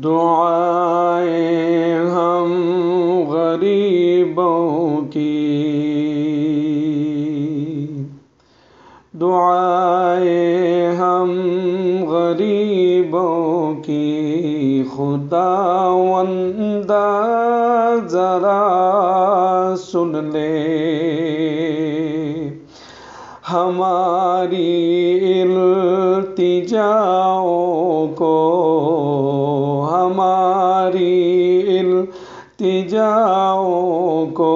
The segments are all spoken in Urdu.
دعائیں ہم غریبوں کی، دعائیں ہم غریبوں کی، خداوند ذرا سن لے ہماری التجاؤں کو، ہماری التجاؤں کو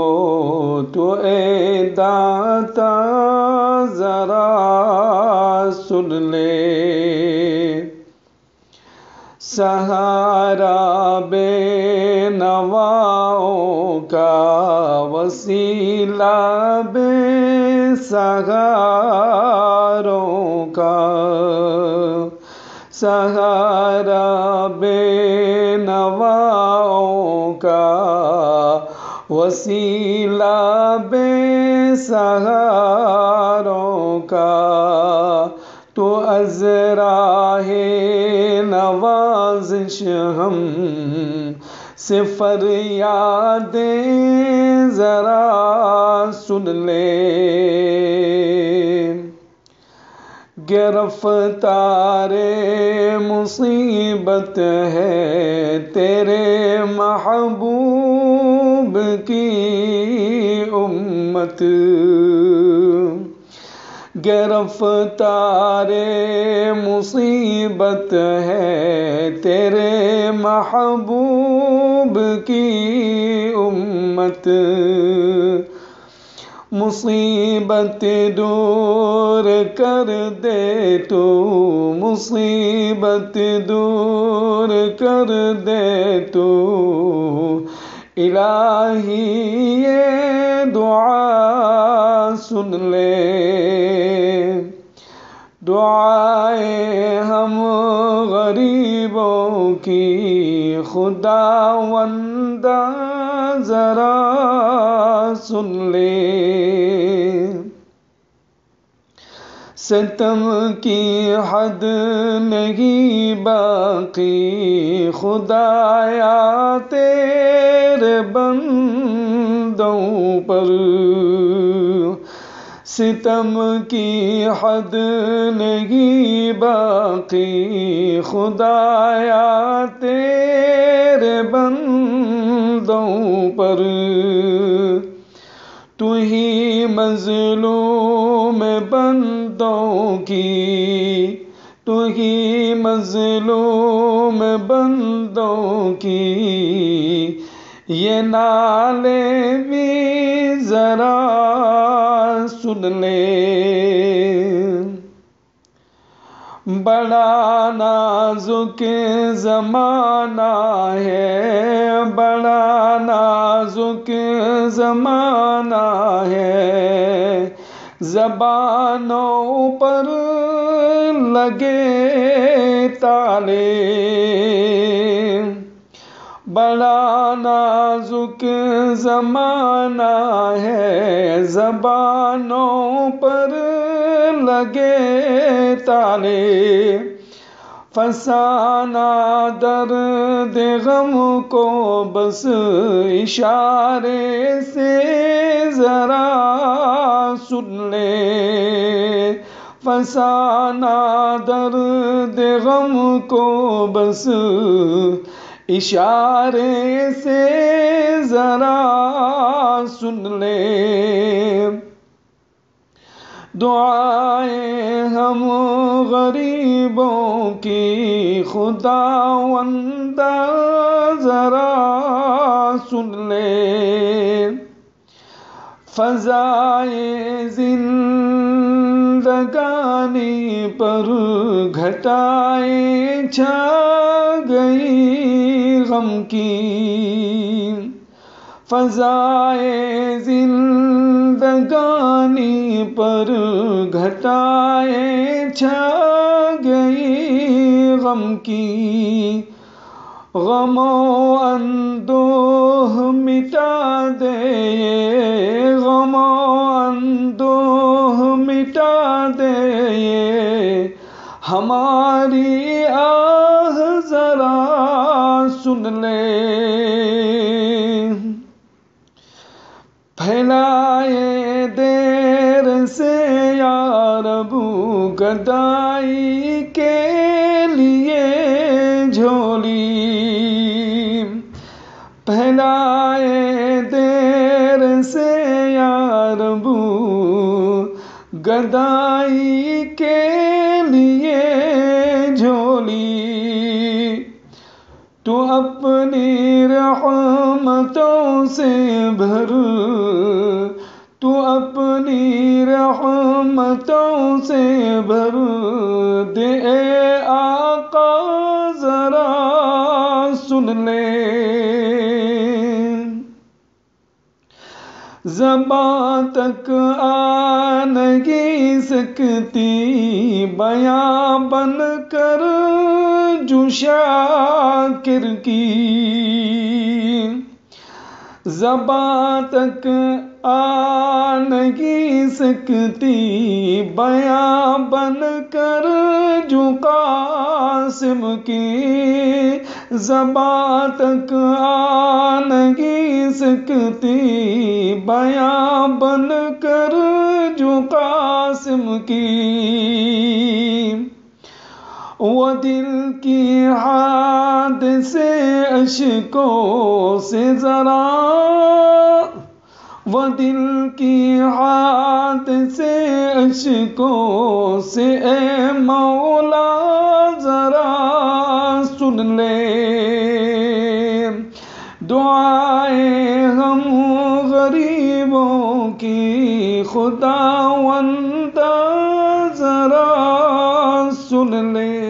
تو اے داتا ذرا سن لے۔ سہارا بے نواؤں کا، وسیلہ بے سہاروں کا، سہارا بے نواؤں کا، وسیلہ بے سہاروں کا، تو از راہ نوازش ہم سے فریادیں ذرا سن لے۔ گرفتار مصیبت ہے تیرے محبوب کی امت، گرفتار مصیبت ہے تیرے محبوب کی امت، مصیبت دور کر دے تو، مصیبت دور کر دے تو، الہی یہ دعا سن لے۔ دعائیں ہم غریبوں کی، خداوند ذرا سن لے۔ ستم کی حد نہیں باقی خدایا تیرے بندوں پر، ستم کی حد نہیں باقی خدایا تیرے بندوں پر، تو ہی مظلوم بندوں کی، تو ہی مظلوم بندوں کی، یہ نالے بھی ذرا سن لے۔ بڑا نازک زمانہ ہے، بڑا نازک زمانہ ہے، زبانوں پر لگے تالے، بڑا نازک زمانہ ہے، زبانوں پر لگے تالے، فسانہ درد غم کو بس اشارے سے ذرا سن لے، فسانہ درد غم کو بس اشارے سے ذرا سن لے۔ دعائیں ہم غریبوں کی، خداوند ذرا سن لے۔ فضائے زندگانی پر گھٹائیں چھا گئی غم کی، فضائے زندگانی پر گھٹائیں چھا گئی غم کی، غم و اندوہ مٹا دے، غم و اندوہ مٹا دے، ہماری آہ ذرا سن لے، پھیلائے دیر سے یا رب گدائی کے لیے جھولی، پھیلائے دیر سے یا رب گدائی کے لیے جھولی، تو اپنی رحمتوں سے بھر، تو اپنی رحمتوں سے بھر دے اے آقا ذرا سن لے، زباں تک آ نہیں سکتی بیاں بن کر جو شاکر کی، زباں تک آ نہیں سکتی بیاں بن کر جو قاسم کی، زباں تک آ نہیں سکتی بیاں بن کر جو قاسم کی، وہ دل کی حادثے اشکوں سے ذرا، وہ دل کی حادثے اشکوں سے اے مولا ذرا سن لے، دعائیں ہم غریبوں کی خداوند ذرا سن لے۔